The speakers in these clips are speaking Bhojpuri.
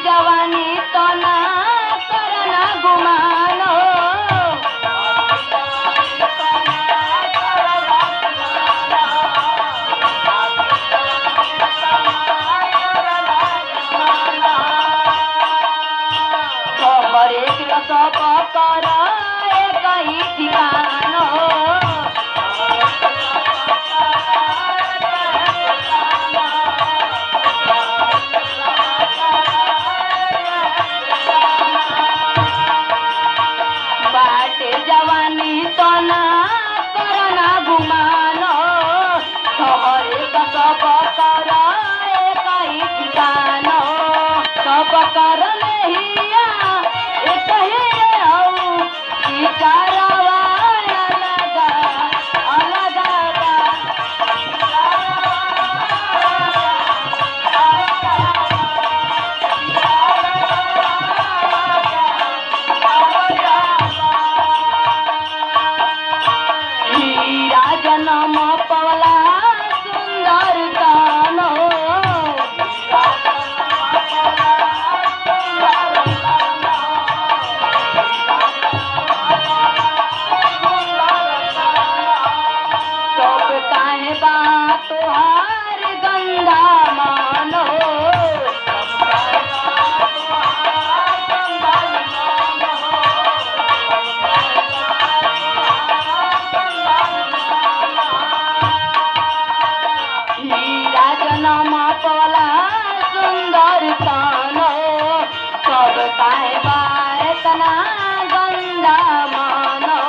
जवानी तो ना करना गुमानो खबर एक सब कर एक ही ठिकानो बाटे जवानी तो ना करना गुमानो खबर एक सब कर एक ही ठिकानो सब कर नहिया एक ही हऊ विचारवा अलग अलग बा हीरा जनम पवला सुंदर कानो सब काहे बा तोहार गंगा मानो हीरा जनम पवला सुंदर कानो सब काहे बा इतना गंदा मानो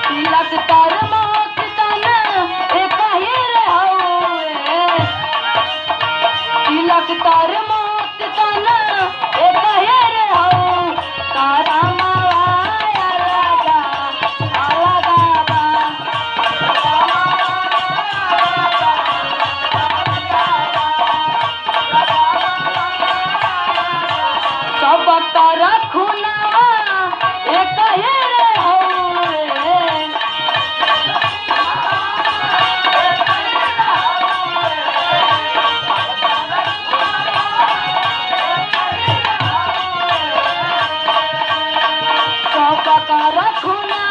तिलक तर मोत तन एक ही रहुए तिलक तर मोत तन एक ही रहू करमवा अलग अलग बा सब कर खुनवा एक ही रहुए सब कर खुनवा